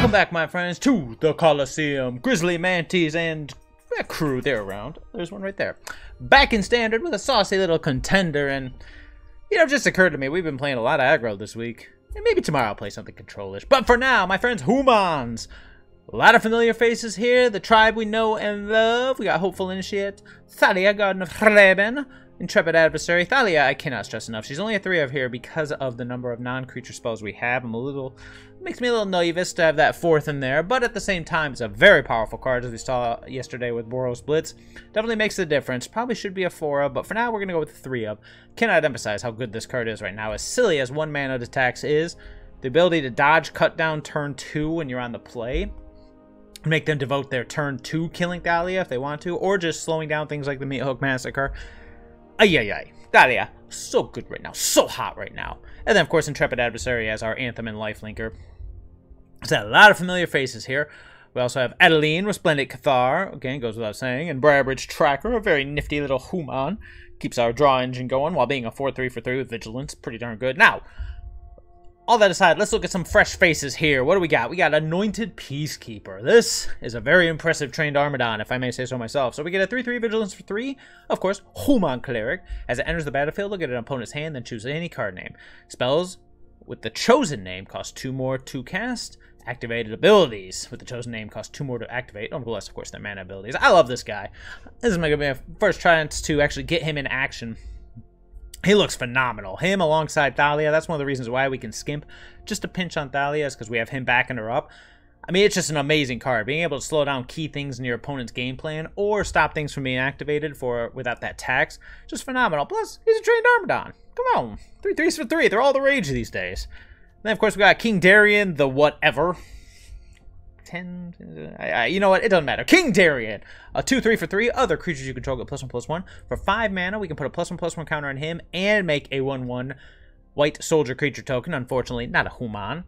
Welcome back, my friends, to the Coliseum. GrizzlyMantes and that crew, they're around. There's one right there. Back in standard with a saucy little contender, and you know, it just occurred to me, we've been playing a lot of aggro this week. And maybe tomorrow I'll play something control-ish. But for now, my friends, HOOMANS. A lot of familiar faces here. The tribe we know and love. We got Hopeful Initiate, Thalia, Garden of Thraben, Intrepid Adversary. Thalia, I cannot stress enough. She's only a 3 of here because of the number of non-creature spells we have. Makes me a little naivist to have that 4th in there, but at the same time, it's a very powerful card, as we saw yesterday with Boros Blitz. Definitely makes a difference. Probably should be a 4 of, but for now, we're going to go with a 3 of. Cannot emphasize how good this card is right now. As silly as 1 mana attacks is, the ability to dodge, cut down turn 2 when you're on the play, make them devote their turn 2 killing Thalia if they want to, or just slowing down things like the Meat Hook Massacre. Ay. Thalia, so good right now, so hot right now. And then, of course, Intrepid Adversary as our Anthem and Lifelinker. There's a lot of familiar faces here. We also have Adeline, Resplendent Cathar, again, goes without saying, and Briarbridge Tracker, a very nifty little HOOMAN. Keeps our draw engine going while being a 4-3 for 3 with Vigilance. Pretty darn good. Now, all that aside, let's look at some fresh faces here. What do we got? We got Anointed Peacekeeper. This is a very impressive trained Armadon, if I may say so myself. So we get a 3-3 Vigilance for 3. Of course, HOOMAN Cleric. As it enters the battlefield, look at an opponent's hand, then choose any card name. Spells with the chosen name cost 2 more to cast. Activated abilities with the chosen name cost 2 more to activate. Unless, of course, their mana abilities. I love this guy. This is going to be my first chance to actually get him in action. He looks phenomenal. Him alongside Thalia, that's one of the reasons why we can skimp just a pinch on Thalia, is because we have him backing her up. I mean, it's just an amazing card. Being able to slow down key things in your opponent's game plan or stop things from being activated without that tax, just phenomenal. Plus, he's a trained Armadon. Come on. 3-3s for 3. They're all the rage these days. Then, of course, we got King Darien, the whatever. 10... you know what? It doesn't matter. King Darien. A 2-3 for 3. Other creatures you control get +1/+1. For 5 mana, we can put a +1/+1 counter on him and make a 1/1 white soldier creature token. Unfortunately, not a HOOMAN.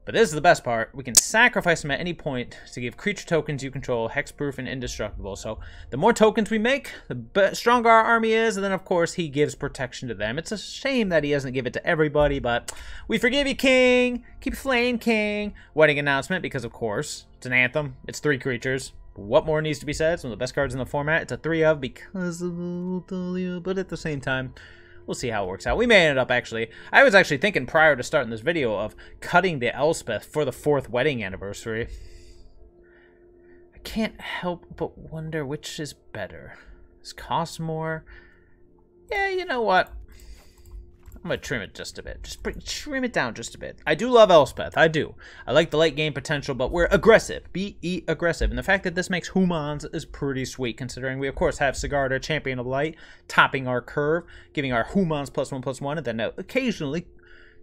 But this is the best part. We can sacrifice them at any point to give creature tokens you control hexproof and indestructible. So the more tokens we make, the stronger our army is. And then, of course, he gives protection to them. It's a shame that he doesn't give it to everybody, but we forgive you, King. Keep flaying, King. Wedding announcement, because, of course, it's an anthem. It's 3 creatures. What more needs to be said? It's one of the best cards in the format. It's a 3 of because of Thalia, but at the same time, we'll see how it works out. We may end up I was actually thinking prior to starting this video of cutting the Elspeth for the 4th wedding anniversary. I can't help but wonder which is better. Does it cost more? Yeah, you know what? I'm going to trim it just a bit. Just trim it down just a bit. I do love Elspeth. I do. I like the late game potential, but we're aggressive. Be aggressive. And the fact that this makes HOOMANS is pretty sweet, considering we, of course, have Sigarda, Champion of Light, topping our curve, giving our HOOMANS +1/+1, and then occasionally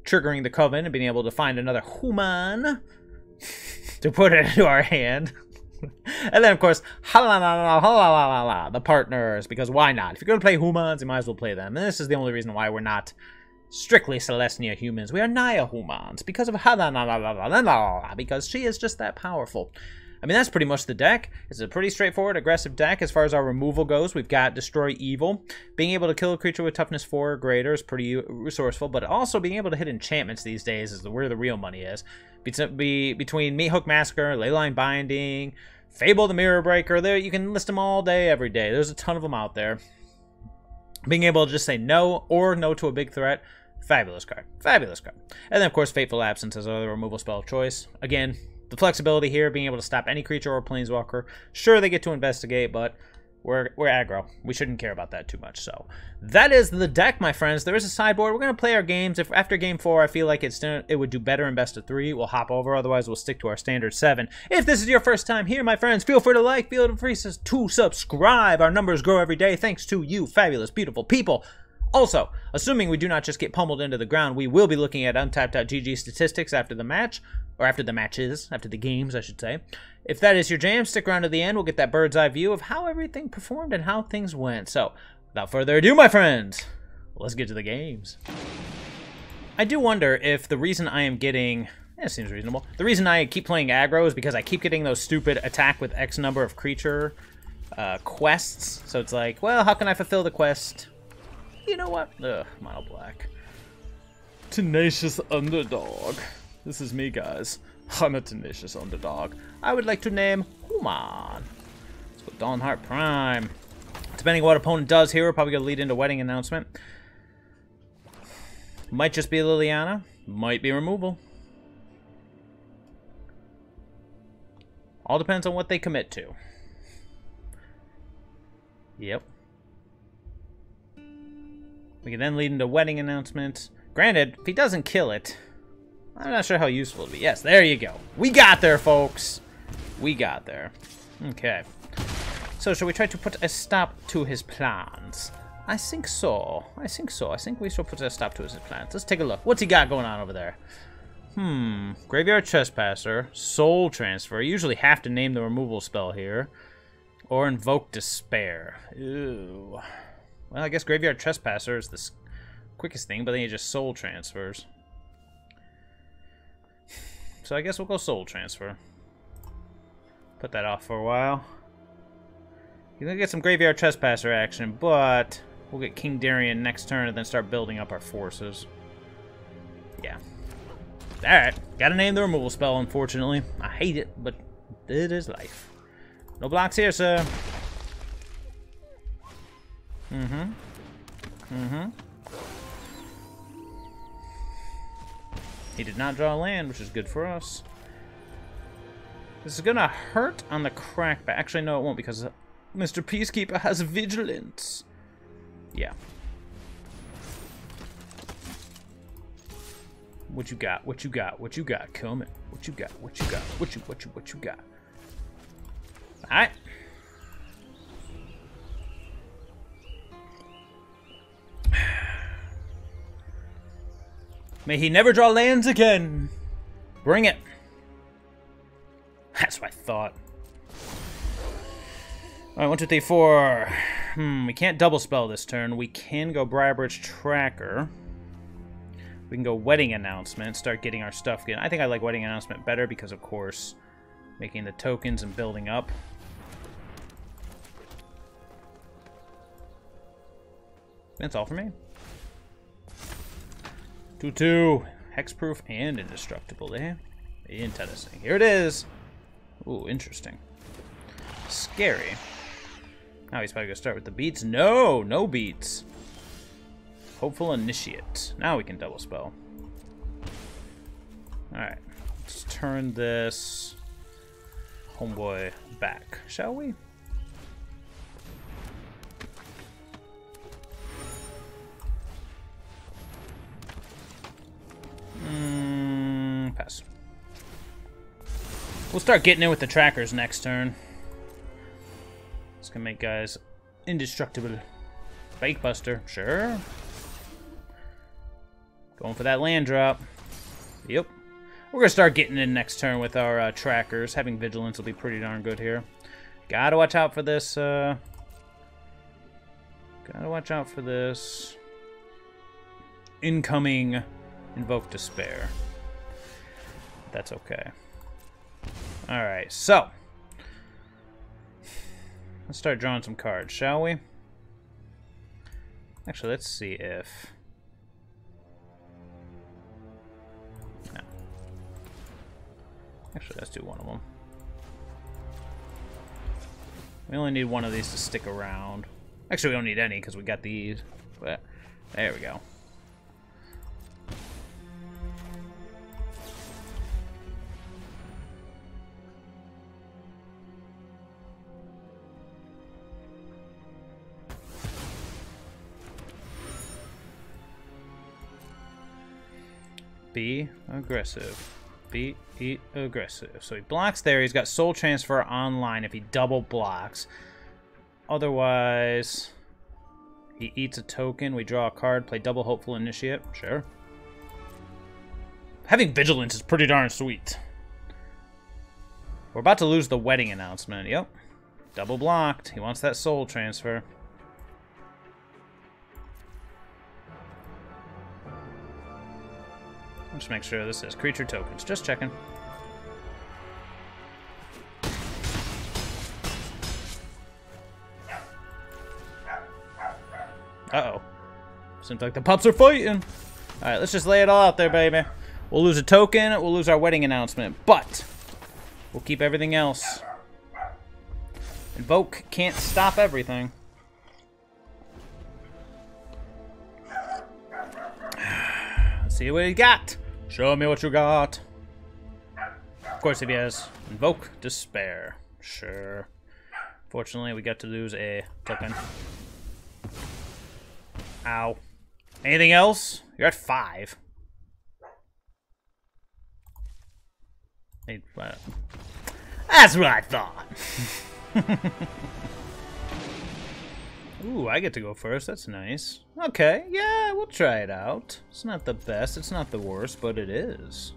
triggering the Coven and being able to find another HOOMAN to put it into our hand. And then, of course, Halana, the partners, because why not? If you're going to play HOOMANS, you might as well play them. And this is the only reason why we're not strictly Celestia humans. We are Naya HOOMANS because of Halana, because she is just that powerful. I mean, that's pretty much the deck. It's a pretty straightforward, aggressive deck. As far as our removal goes, we've got Destroy Evil. Being able to kill a creature with toughness 4 or greater is pretty resourceful, but also being able to hit enchantments these days is where the real money is. Between Meat Hook Massacre, Leyline Binding, Fable the Mirror Breaker, there you can list them all day, every day. There's a ton of them out there. Being able to just say no or no to a big threat, fabulous card. Fabulous card. And then, of course, Fateful Absence as our removal spell of choice. Again, the flexibility here, being able to stop any creature or planeswalker. Sure, they get to investigate, but we're aggro. We shouldn't care about that too much. So that is the deck, my friends. There is a sideboard. We're going to play our games. If after game 4 I feel like it would do better in best of 3, we'll hop over. Otherwise, we'll stick to our standard 7. If this is your first time here, my friends, feel free to like, feel free to subscribe. Our numbers grow every day thanks to you fabulous, beautiful people. Also, assuming we do not just get pummeled into the ground, we will be looking at untapped.gg statistics after the match, or after the matches, after the games, I should say. If that is your jam, stick around to the end. We'll get that bird's eye view of how everything performed and how things went. So, without further ado, my friends, let's get to the games. I do wonder if the reason I am getting... it seems reasonable. The reason I keep playing aggro is because I keep getting those stupid attack with X number of creature quests. So it's like, well, how can I fulfill the quest? You know what? Ugh, mono black. Tenacious underdog. This is me, guys. I'm a tenacious underdog. I would like to name HOOMANS. Let's go Dawnhart Prime. Depending on what opponent does here, we're probably going to lead into wedding announcement. Might just be Liliana. Might be removal. All depends on what they commit to. Yep. We can then lead into wedding announcements. Granted, if he doesn't kill it, I'm not sure how useful it'll be. Yes, there you go. We got there, folks. We got there. Okay. So, shall we try to put a stop to his plans? I think so. I think we should put a stop to his plans. Let's take a look. What's he got going on over there? Graveyard Trespasser. Soul Transfer. You usually have to name the removal spell here. Or Invoke Despair. Ew. Well, I guess Graveyard Trespasser is the quickest thing, but then he just Soul Transfers. So I guess we'll go Soul Transfer. Put that off for a while. You're gonna get some Graveyard Trespasser action, but we'll get King Darien next turn and then start building up our forces. Yeah. Alright. Gotta name the removal spell, unfortunately. I hate it, but it is life. No blocks here, sir. He did not draw land, which is good for us. This is gonna hurt on the crackback. Actually, no, it won't, because Mr. Peacekeeper has vigilance. Yeah. What you got? What you got? What you got? Coming. What you got? What you got? What you got? Alright. May he never draw lands again. Bring it. That's what I thought. Alright, 1, 2, 3, 4. We can't double spell this turn. We can go Briarbridge Tracker. We can go Wedding Announcement, start getting our stuff in. I think I like Wedding Announcement better because, of course, making the tokens and building up. That's all for me. 2/2. Hexproof and indestructible, eh? Interesting. Here it is. Ooh, interesting. Scary. Now he's probably gonna start with the beats. No, no beats. Hopeful Initiate. Now we can double spell. Alright. Let's turn this homeboy back, shall we? Pass. We'll start getting in with the trackers next turn. It's gonna make guys indestructible. Fake Buster, sure. Going for that land drop. Yep. We're gonna start getting in next turn with our trackers. Having vigilance will be pretty darn good here. Gotta watch out for this. Gotta watch out for this incoming Invoke Despair. That's okay. Alright, so let's start drawing some cards, shall we? Actually, let's see if... No. Actually, let's do one of them. We only need one of these to stick around. Actually, we don't need any because we got these. But there we go. Be aggressive. Be aggressive. So he blocks there. He's got Soul Transfer online if he double blocks. Otherwise, he eats a token. We draw a card. Play double Hopeful Initiate. Sure. Having Vigilance is pretty darn sweet. We're about to lose the Wedding Announcement. Yep. Double blocked. He wants that Soul Transfer. Just make sure this is creature tokens. Just checking. Uh-oh. Seems like the pups are fighting. Alright, let's just lay it all out there, baby. We'll lose a token, we'll lose our wedding announcement, but we'll keep everything else. Invoke can't stop everything. Let's see what he got. Show me what you got. Of course, if he has Invoke Despair. Sure. Fortunately, we got to lose a token. Ow. Anything else? You're at 5. Hey, that's what I thought. Ooh, I get to go first. That's nice. Okay, yeah, we'll try it out. It's not the best, it's not the worst, but it is.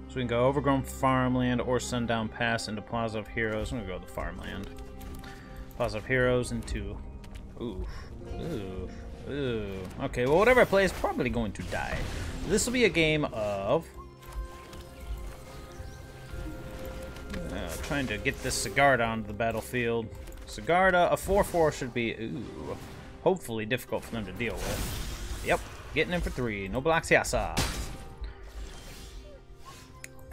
So we can go Overgrown Farmland or Sundown Pass into Plaza of Heroes. I'm gonna go with the Farmland. Plaza of Heroes into... Ooh. Ooh. Ooh. Okay, well, whatever I play is probably going to die. This will be a game of... trying to get this Sigarda onto the battlefield. Sigarda, a 4/4 should be, ooh, hopefully difficult for them to deal with. Yep, getting in for 3. No blocks, yasa.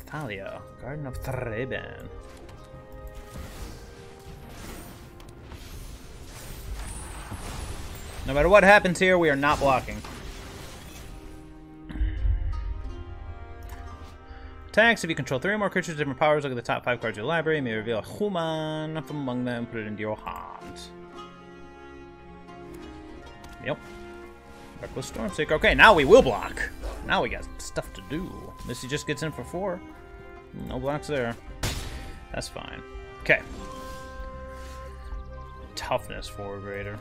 Thalia, Garden of Thraben. No matter what happens here, we are not blocking. Attacks, if you control 3 or more creatures with different powers, look at the top 5 cards of your library. You may reveal a HOOMAN from among them and put it into your hand. Yep. Reckless Stormseeker. Okay, now we will block. Now we got stuff to do. Missy just gets in for 4. No blocks there. That's fine. Okay. Toughness 4 greater.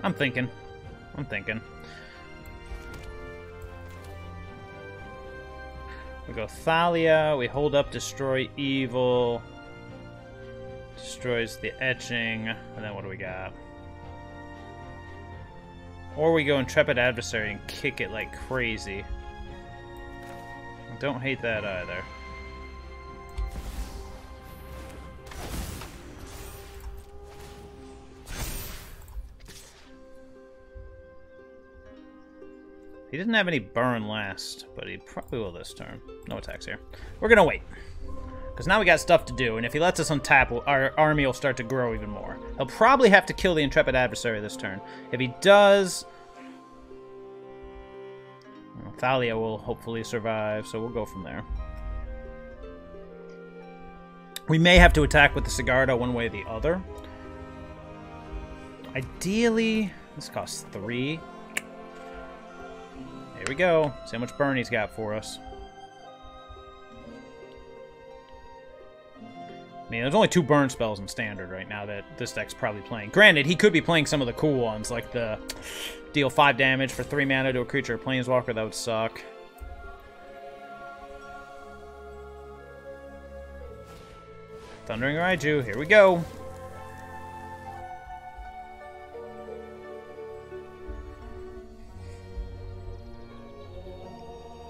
I'm thinking. We go Thalia, we hold up Destroy Evil. Destroys the Etching, and then what do we got? Or we go Intrepid Adversary and kick it like crazy. Don't hate that either. He didn't have any burn last, but he probably will this turn. No attacks here. We're gonna wait. Because now we got stuff to do, and if he lets us untap, our army will start to grow even more. He'll probably have to kill the Intrepid Adversary this turn. If he does... well, Thalia will hopefully survive, so we'll go from there. We may have to attack with the Sigarda one way or the other. Ideally, this costs 3. Here we go. See how much burn he's got for us. I mean, there's only 2 burn spells in Standard right now that this deck's probably playing. Granted, he could be playing some of the cool ones, like the deal 5 damage for 3 mana to a creature or planeswalker. That would suck. Thundering Raiju. Here we go.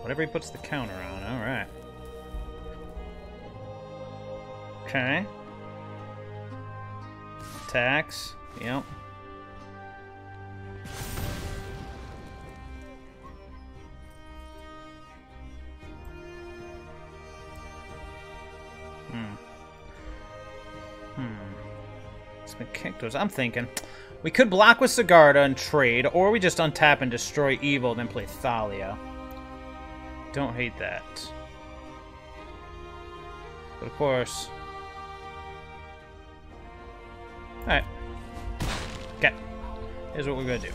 Whatever he puts the counter on, alright. Okay. Attacks, yep. It's been kicked. I'm thinking. We could block with Sigarda and trade, or we just untap and destroy evil, then play Thalia. Don't hate that. But of course... alright. Okay. Here's what we're gonna do.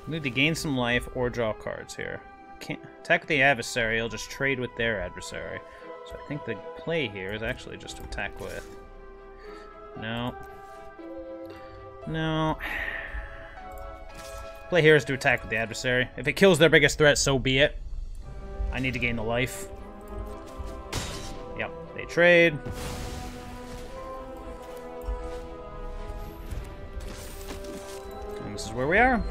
We need to gain some life or draw cards here. Can't attack with the adversary, he'll just trade with their adversary. So I think the play here is actually just to attack with. No. No. Play here is to attack with the adversary. If it kills their biggest threat, so be it. I need to gain the life. Yep, they trade. is where we are.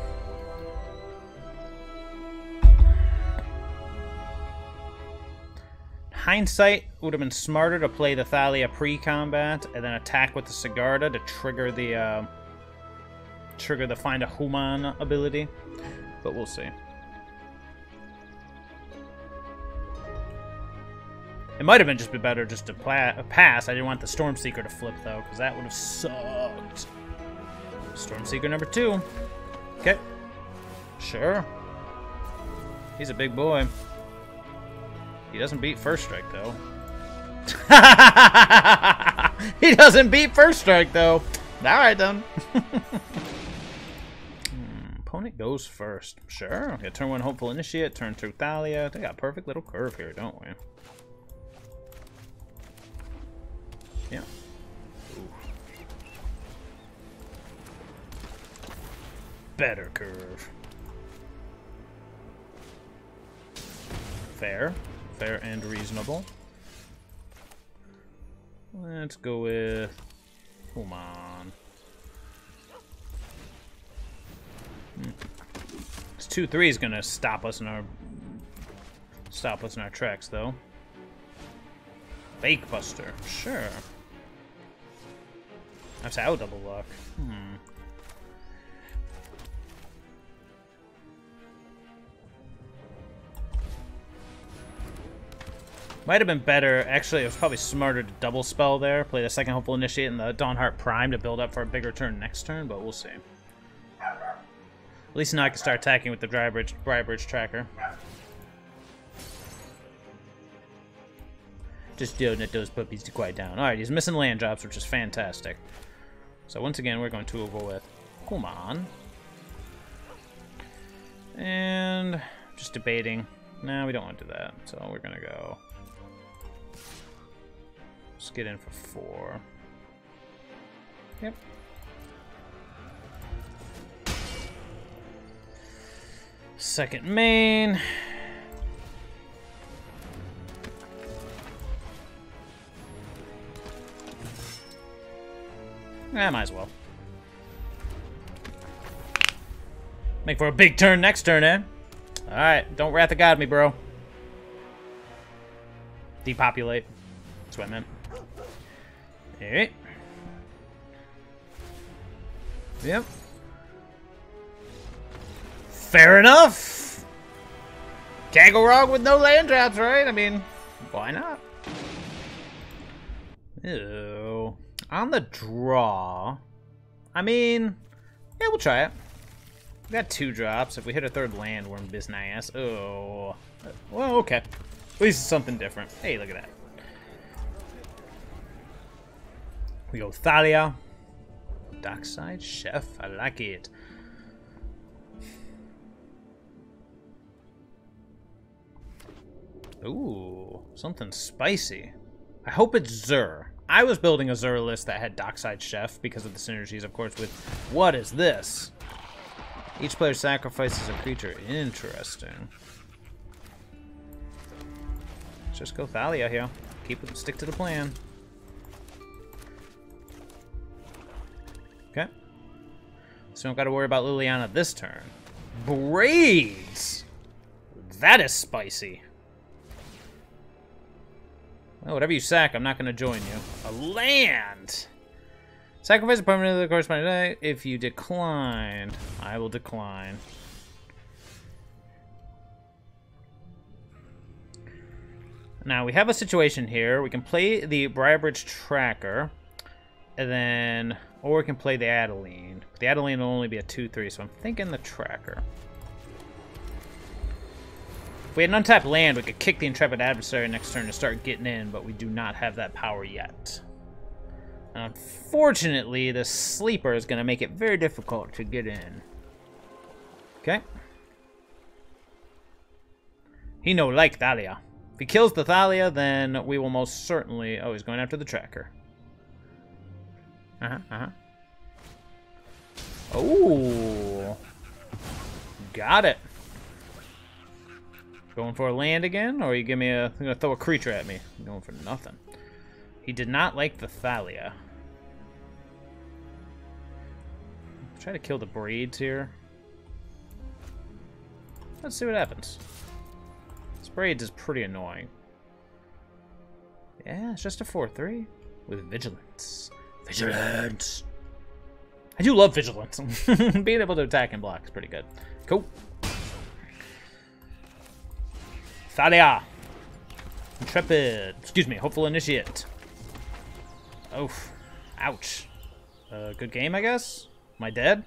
Hindsight, would have been smarter to play the Thalia pre-combat and then attack with the Sigarda to trigger the Find a Human ability. But we'll see. It might have been just better just to pass. I didn't want the Stormseeker to flip, though, because that would have sucked. Stormseeker number 2. Okay. Sure. He's a big boy. He doesn't beat First Strike, though. He doesn't beat First Strike, though. Alright, then. Opponent goes first. Sure. Yeah, turn 1 Hopeful Initiate, turn 2 Thalia. They got a perfect little curve here, don't we? Yeah. Ooh. Better curve. Fair. Fair and reasonable. Let's go with HOOMANS. This 2/3 is gonna stop us in our tracks, though. Fake Buster, sure. That's how double luck. Might have been better. Actually, it was probably smarter to double spell there. Play the second Hopeful Initiate and the Dawnhart Prime to build up for a bigger turn next turn, but we'll see. At least now I can start attacking with the Briarbridge Tracker. Just don't let those puppies to quiet down. Alright, he's missing land drops, which is fantastic. So once again, we're going to go with HOOMANS. And just debating. No, we don't want to do that. So we're going to go... Let's get in for 4. Yep. Second main. Might as well. Make for a big turn next turn, eh? Alright, don't Wrath of God me, bro. Depopulate. That's what I meant. Alright. Yep. Fair enough. Can't go wrong with no land drops, right? I mean, why not? Ew. On the draw, I mean, yeah, we'll try it. We got 2 drops. If we hit a 3rd land, we're in business. Oh. Well, okay. At least it's something different. Hey, look at that. We go Thalia. Dockside Chef. I like it. Ooh, something spicy. I hope it's Zur. I was building a Zur list that had Dockside Chef because of the synergies, of course, with... What is this? Each player sacrifices a creature. Interesting. Let's just go Thalia here. Stick to the plan. Okay. So don't got to worry about Liliana this turn. Braids! That is spicy. Well, whatever you sack, I'm not going to join you. A land! Sacrifice a permanent of the corresponding day. If you decline, I will decline. Now, we have a situation here. We can play the Briarbridge Tracker, and then... Or we can play the Adeline. The Adeline will only be a 2/3, so I'm thinking the Tracker. If we had an untapped land, we could kick the Intrepid Adversary next turn to start getting in, but we do not have that power yet. And unfortunately, the Sleeper is going to make it very difficult to get in. Okay. He no like Thalia. If he kills the Thalia, then we will most certainly... Oh, he's going after the Tracker. Oh. Got it. Going for a land again? Or you give me a... You're going to throw a creature at me. I'm going for nothing. He did not like the Thalia. Try to kill the Braids here. Let's see what happens. This Braids is pretty annoying. Yeah, it's just a 4-3 with Vigilance. Vigilance! I do love Vigilance. Being able to attack and block is pretty good. Cool. Thalia. Intrepid. Excuse me, Hopeful Initiate. Oof. Ouch. Good game, I guess? Am I dead?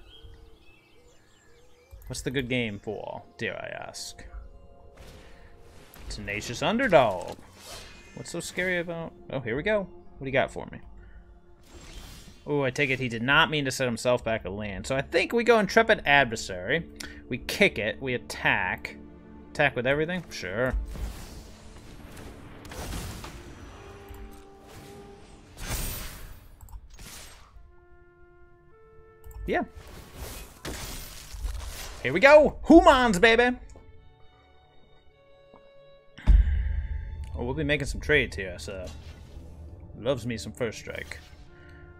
What's the good game for, dare I ask? Tenacious Underdog. What's so scary about... Oh, here we go. What do you got for me? Oh, I take it he did not mean to set himself back a land. So I think we go Intrepid Adversary. We kick it. We attack. Attack with everything? Sure. Yeah. Here we go. HOOMANS, baby. Oh, we'll be making some trades here, so... Loves me some first strike.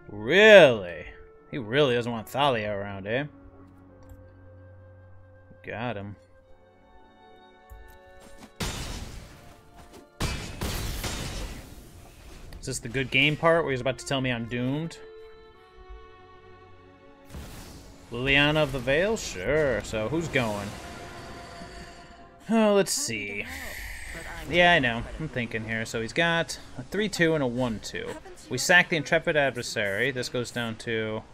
Really? He really doesn't want Thalia around, eh? Got him. Is this the good game part where he's about to tell me I'm doomed? Liliana of the Veil? Sure. So, who's going? Oh, let's see. Yeah, I know. I'm thinking here. So he's got a 3-2 and a 1-2. We sack the Intrepid Adversary. This goes down to...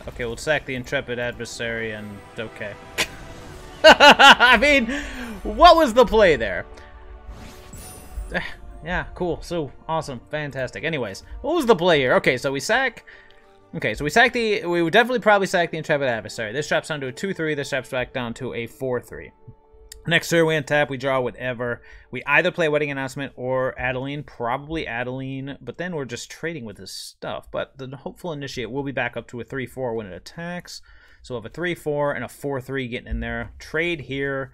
Okay, we'll sack the Intrepid Adversary and... Okay. I mean, what was the play there? Yeah, cool. So, awesome. Fantastic. Anyways, what was the play here? Okay, so we sack... Okay, so we sack the... We would definitely probably sack the Intrepid Adversary. This drops down to a 2-3. This drops back down to a 4-3. Next turn, we untap, we draw whatever. We either play Wedding Announcement or Adeline, probably Adeline, but then we're just trading with his stuff. But the Hopeful Initiate will be back up to a 3-4 when it attacks. So we'll have a 3-4 and a 4-3 getting in there. Trade here.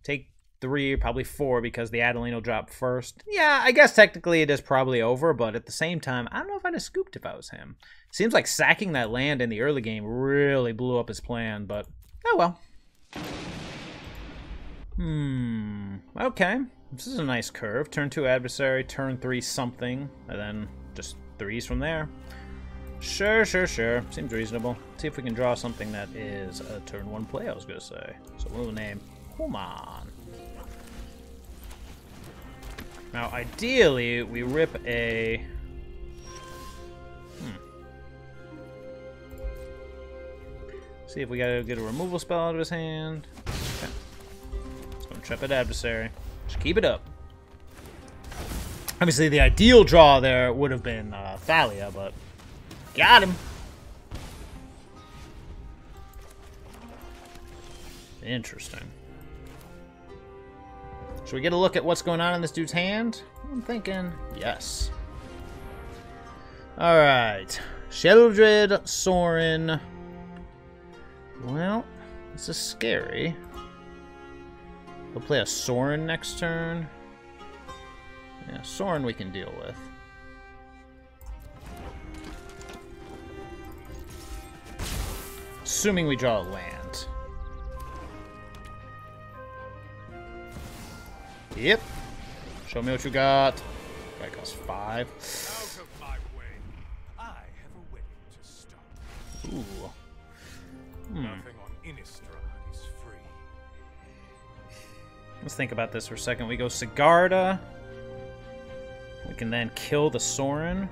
Take 3, probably 4, because the Adeline will drop first. Yeah, I guess technically it is probably over, but at the same time, I don't know if I'd have scooped if I was him. Seems like sacking that land in the early game really blew up his plan, but oh well. Okay. This is a nice curve. Turn 2 Adversary, turn 3 something, and then just 3s from there. Sure. Seems reasonable. See if we can draw something that is a turn 1 play, I was going to say. So we'll name HOOMAN. Now, ideally, we rip a... See if we gotta get a removal spell out of his hand. Okay. Let's go Intrepid Adversary. Just keep it up. Obviously, the ideal draw there would have been Thalia, but got him. Interesting. Should we get a look at what's going on in this dude's hand? I'm thinking yes. Alright. Sheldred, Sorin. Well, this is scary. We'll play a Sorin next turn. Yeah, Sorin we can deal with. Assuming we draw a land. Yep. Show me what you got. That costs 5. Out of my way. I have a wedding to start. Ooh. Nothing on Innistrad is free. Let's think about this for a second. We go Sigarda. We can then kill the Sorin.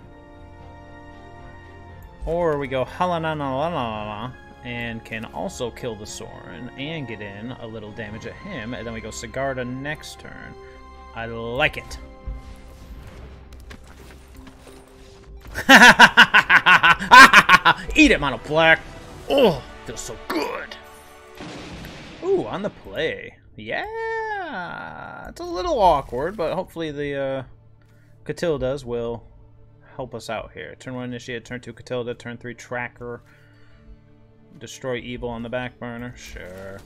Or we go Halana and can also kill the Sorin and get in a little damage at him. And then we go Sigarda next turn. I like it. Eat it, Mono Black. Oh, feels so good. Ooh, on the play. Yeah. It's a little awkward, but hopefully the Katildas will help us out here. Turn 1 Initiate, turn 2 Katilda, turn 3 Tracker. Destroy evil on the back burner. Sure.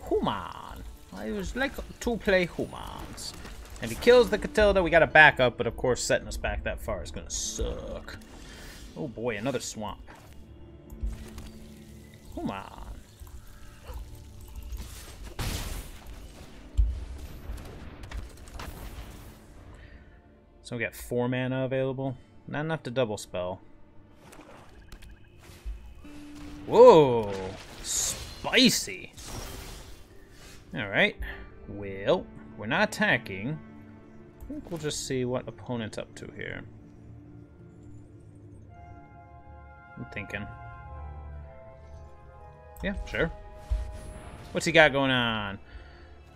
HOOMAN. I was like to play HOOMANs. And he kills the Katilda. We got a backup, but of course setting us back that far is going to suck. Oh boy, another swamp. Come on. So we got 4 mana available. Not enough to double spell. Whoa! Spicy! Alright. Well, we're not attacking. I think we'll just see what opponent's up to here. I'm thinking. Yeah, sure. What's he got going on?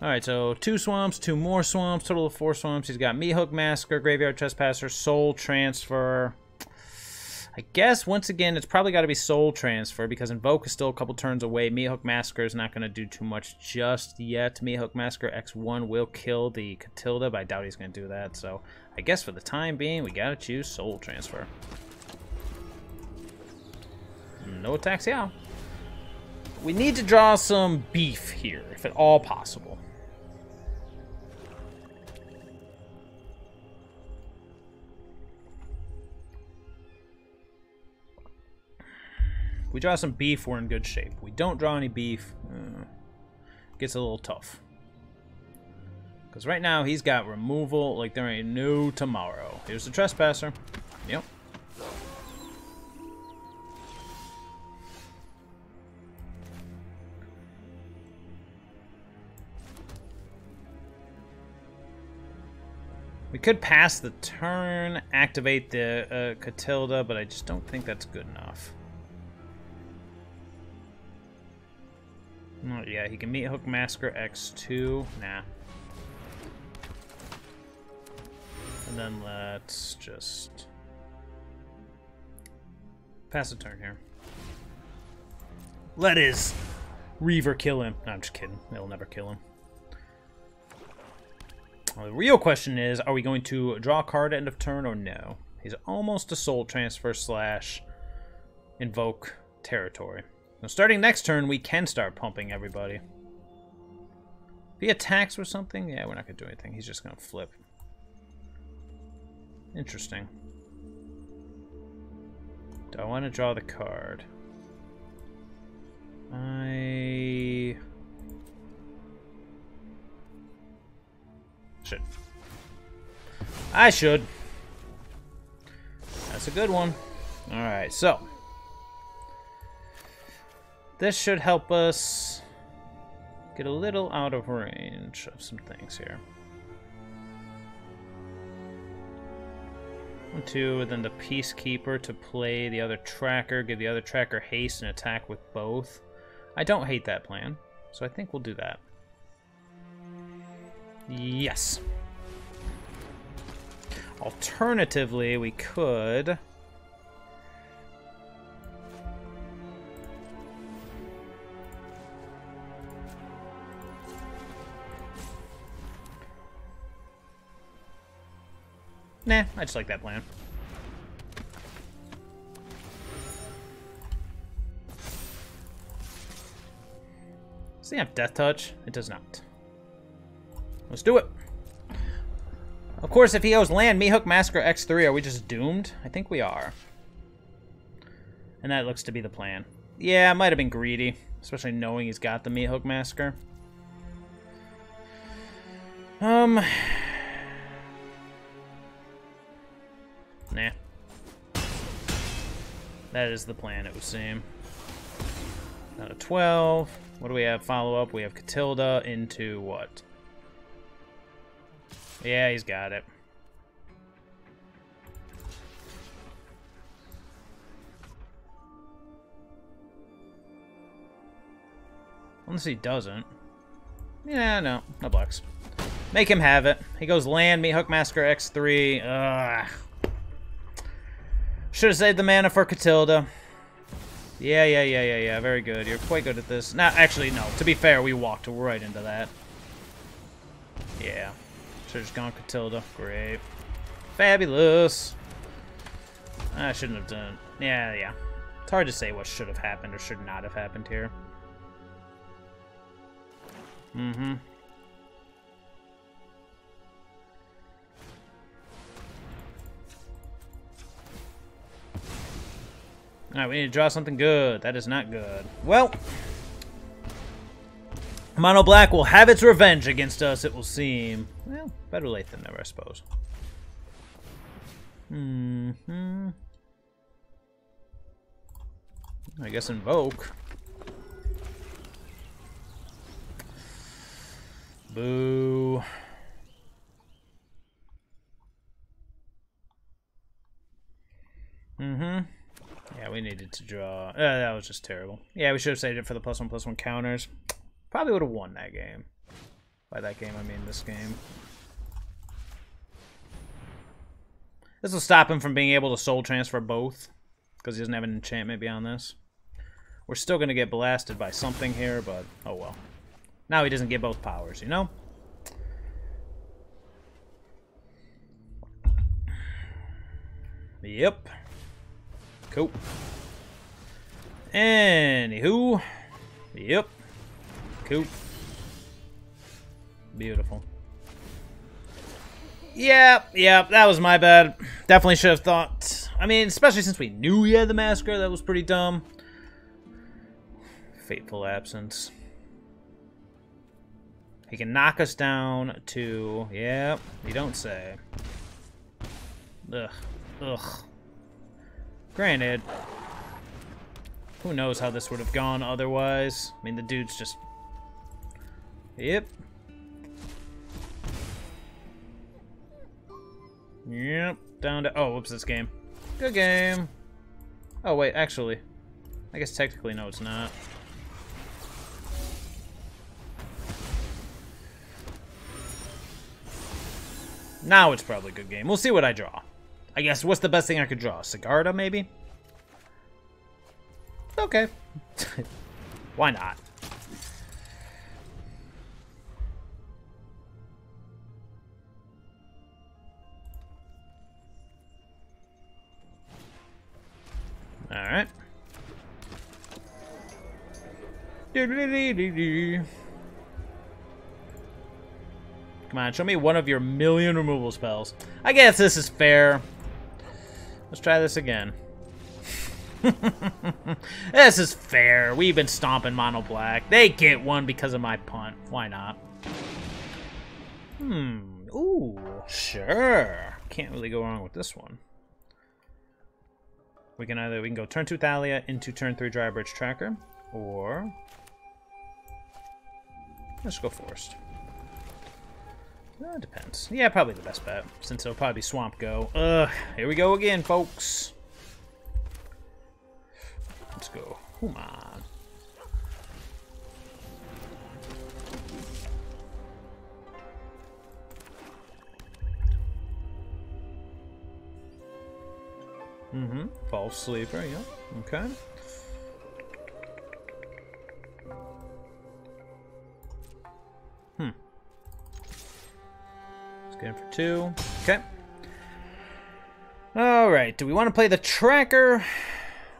Alright, so 2 swamps, 2 more swamps, total of 4 swamps. He's got Meathook Massacre, Graveyard Trespasser, Soul Transfer. I guess, once again, it's probably got to be Soul Transfer because Invoke is still a couple turns away. Meathook Massacre is not going to do too much just yet. Meathook Massacre X1 will kill the Katilda, but I doubt he's going to do that. So I guess for the time being, we got to choose Soul Transfer. No attacks, yeah. We need to draw some beef here, if at all possible. If we draw some beef, we're in good shape. We don't draw any beef, gets a little tough. Because right now, he's got removal like there ain't no tomorrow. Here's the Trespasser. Yep. We could pass the turn, activate the Katilda, but I just don't think that's good enough. Oh, yeah, he can Meathook Massacre X2. Nah. And then let's just pass the turn here. Let his Reaver kill him. No, I'm just kidding. It'll never kill him. Well, the real question is, are we going to draw a card at end of turn or no? He's almost a Soul Transfer / Invoke territory. Now, starting next turn, we can start pumping everybody. If he attacks with something, yeah, we're not going to do anything. He's just going to flip. Interesting. Do I want to draw the card? I should. I should. That's a good one. Alright, so this should help us get a little out of range of some things here. 1, 2, and then the Peacekeeper to play the other tracker, give the other tracker haste and attack with both. I don't hate that plan, so I think we'll do that. Yes. Alternatively, we could nah, I just like that plan. Does he have Death Touch? It does not. Let's do it. Of course, if he goes land, Meathook Massacre X3, are we just doomed? I think we are. And that looks to be the plan. Yeah, it might have been greedy, especially knowing he's got the Meathook Massacre. Nah. That is the plan, it would seem. Out of 12. What do we have? Follow up. We have Katilda into what? Yeah, he's got it. Unless he doesn't. Yeah, no blocks. Make him have it. He goes land, Meathook Massacre X3. Ugh. Should have saved the mana for Katilda. Yeah. Very good. You're quite good at this. Nah, actually, no. To be fair, we walked right into that. Yeah. Should have just gone Katilda. Great. Fabulous. I shouldn't have done. Yeah. It's hard to say what should have happened or should not have happened here. Mm-hmm. Alright, we need to draw something good. That is not good. Well, Mono Black will have its revenge against us, it will seem. Well, better late than never, I suppose. I guess invoke. Boo. Yeah, we needed to draw. That was just terrible. Yeah, we should have saved it for the +1/+1 counters. Probably would have won that game. By that game, I mean this game. This will stop him from being able to soul transfer both, because he doesn't have an enchantment beyond this. We're still going to get blasted by something here, but oh well. Now he doesn't get both powers, you know? Yep. Cool. Anywho. Yep. Cool. Beautiful. Yep, that was my bad. Definitely should have thought. I mean, especially since we knew he had the Massacre, that was pretty dumb. Fateful Absence. He can knock us down to... Yep, you don't say. Ugh. Ugh. Granted, who knows how this would have gone otherwise. I mean, the dude's just... Yep. Yep. Down to... Oh, whoops, this game. Good game. Oh, wait, actually. I guess technically, no, it's not. Now it's probably a good game. We'll see what I draw. I guess, what's the best thing I could draw? Sigarda, maybe? Okay. Why not? Alright. Come on, show me one of your million removal spells. I guess this is fair. Let's try this again. This is fair. We've been stomping Mono Black. They get one because of my punt. Why not? Ooh, sure. Can't really go wrong with this one. We can go turn 2 Thalia into turn 3 Briarbridge Tracker, or let's go Forest. It depends. Yeah, probably the best bet, since it'll probably be Swamp Go. Ugh, here we go again, folks. Let's go. HOOMANS. False Sleeper, yeah. Okay. Let's get in for 2. Okay. Alright, do we want to play the Tracker,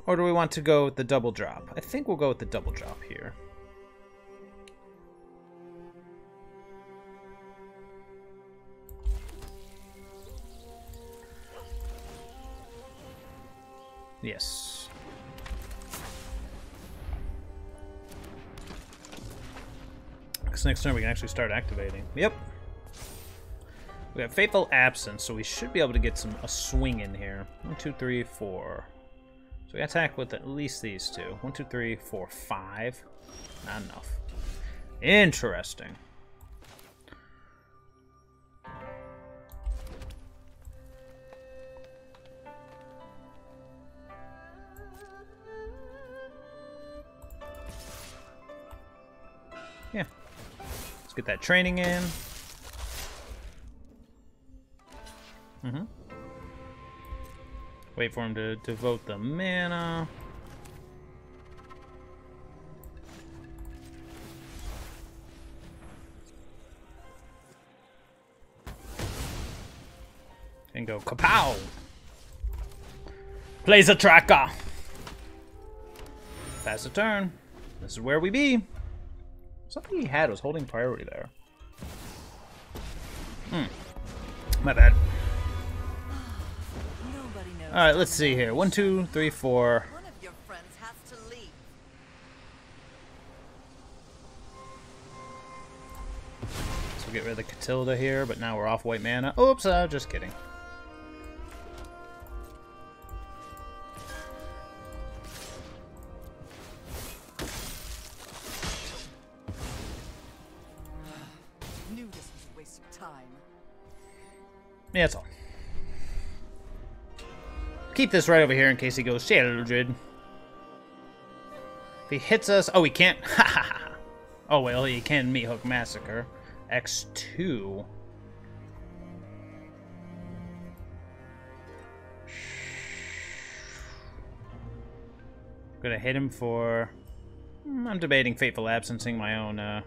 or do we want to go with the double drop? I think we'll go with the double drop here. Yes. Because next turn we can actually start activating. Yep. We have Fateful Absence, so we should be able to get a swing in here. 1, 2, 3, 4. So we attack with at least these two. 1, 2, 3, 4, 5. Not enough. Interesting. Yeah. Let's get that training in. Wait for him to devote the mana. And go kapow! Plays a tracker! Pass the turn. This is where we be. Something he had was holding priority there. My bad. Alright, let's see here. 1, 2, 3, 4. We'll get rid of the Katilda here, but now we're off white mana. Oops, just kidding. Knew this was a waste of time. Yeah, that's all. Keep this right over here in case he goes Sheldred. If he hits us... Oh, he can't... Oh, well, he can Meat Hook Massacre. X2. Gonna hit him for... I'm debating Fateful Absencing my own,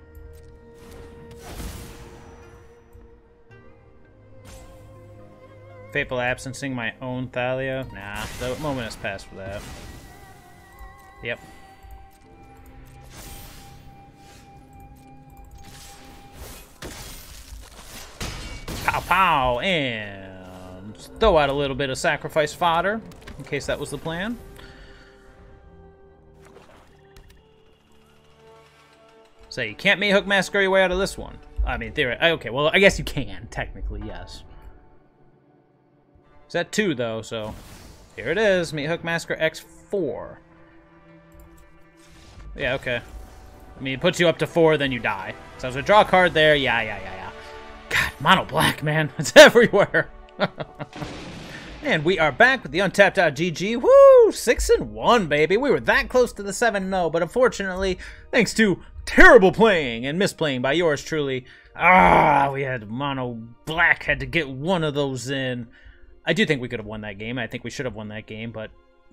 Fateful Absencing my own Thalia? Nah, the moment has passed for that. Yep. Pow pow! And throw out a little bit of sacrifice fodder, in case that was the plan. So you can't Meat Hook Massacre your way out of this one. I mean, theoretically. Okay, well, I guess you can, technically, yes. It's at 2, though, so here it is. Meat Hook Massacre X4. Yeah, okay. I mean, it puts you up to 4, then you die. So I was gonna draw a card there. Yeah. God, mono black, man. It's everywhere. And we are back with the Untapped.gg. Woo! 6-1, baby. We were that close to the 7-0, but unfortunately, thanks to terrible playing and misplaying by yours truly, we had mono black, had to get one of those in. I do think we could have won that game. I think we should have won that game, but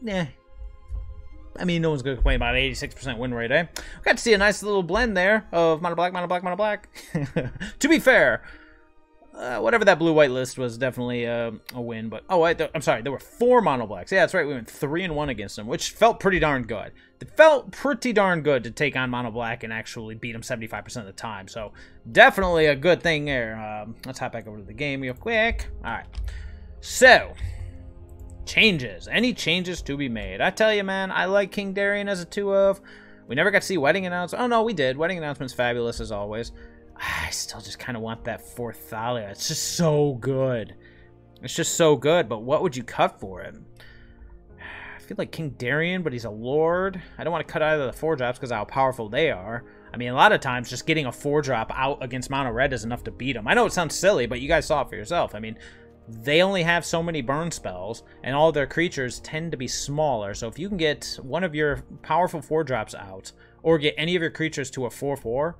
I mean, no one's going to complain about 86% win rate, eh? We got to see a nice little blend there of mono black, mono black, mono black. To be fair, whatever that blue-white list was, definitely a win. But oh, I'm sorry, there were 4 mono blacks. Yeah, that's right. We went 3-1 against them, which felt pretty darn good. It felt pretty darn good to take on mono black and actually beat them 75% of the time. So definitely a good thing there. Let's hop back over to the game real quick. All right. So, changes. Any changes to be made? I tell you, man, I like King Darien as a 2-of. We never got to see Wedding Announcement. Oh, no, we did. Wedding Announcement's fabulous, as always. I still just kind of want that 4th Thalia. It's just so good. It's just so good, but what would you cut for it? I feel like King Darien, but he's a Lord. I don't want to cut either of the 4-drops because of how powerful they are. I mean, a lot of times, just getting a 4-drop out against Mono Red is enough to beat him. I know it sounds silly, but you guys saw it for yourself. I mean, they only have so many burn spells, and all their creatures tend to be smaller. So if you can get one of your powerful 4-drops out, or get any of your creatures to a 4/4,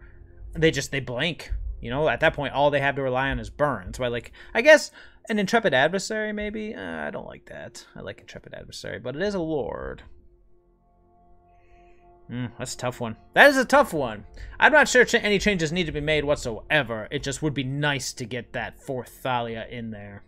they blink. You know, at that point, all they have to rely on is burn. So I guess an Intrepid Adversary, maybe? I don't like that. I like Intrepid Adversary, but it is a Lord. That's a tough one. That is a tough one. I'm not sure any changes need to be made whatsoever. It just would be nice to get that 4th Thalia in there.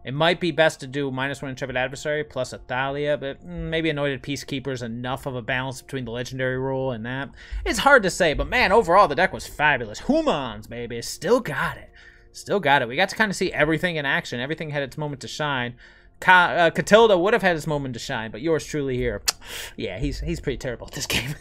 It might be best to do -1 Intrepid Adversary plus a Thalia, but maybe Anointed Peacekeeper is enough of a balance between the Legendary rule and that. It's hard to say, but man, overall the deck was fabulous. HOOMANS, baby. Still got it. Still got it. We got to kind of see everything in action. Everything had its moment to shine. Katilda would have had his moment to shine, but yours truly here. Yeah, he's pretty terrible at this game.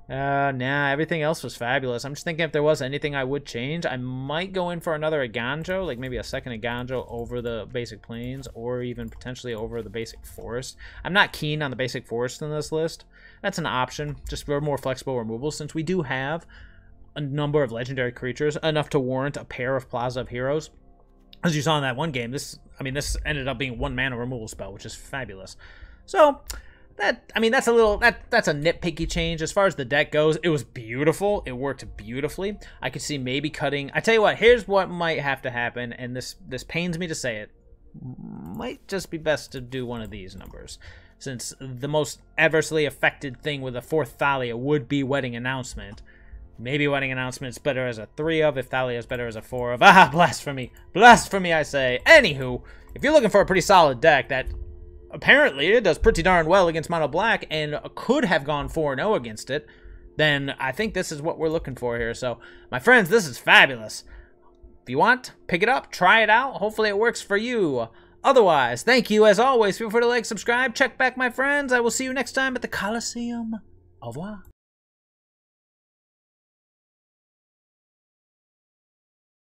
Nah, everything else was fabulous. I'm just thinking if there was anything I would change, I might go in for another Aganjo, like maybe a second Aganjo over the basic plains, or even potentially over the basic forest. I'm not keen on the basic forest in this list. That's an option, just for more flexible removals, since we do have a number of legendary creatures, enough to warrant a pair of Plaza of Heroes. As you saw in that one game, this ended up being 1 mana removal spell, which is fabulous. So that's a nitpicky change. As far as the deck goes, it was beautiful. It worked beautifully. I could see maybe cutting. I tell you what, here's what might have to happen, and this pains me to say it. Might just be best to do one of these numbers, since the most adversely affected thing with a 4th Thalia would be Wedding Announcement. Maybe Wedding Announcement's better as a 3-of, if Thalia is better as a 4-of. Ah, blasphemy. Blasphemy, I say. Anywho, if you're looking for a pretty solid deck that apparently it does pretty darn well against Mono Black and could have gone 4-0 against it, then I think this is what we're looking for here. So, my friends, this is fabulous. If you want, pick it up, try it out. Hopefully it works for you. Otherwise, thank you as always. Feel free to like, subscribe, check back, my friends. I will see you next time at the Coliseum. Au revoir.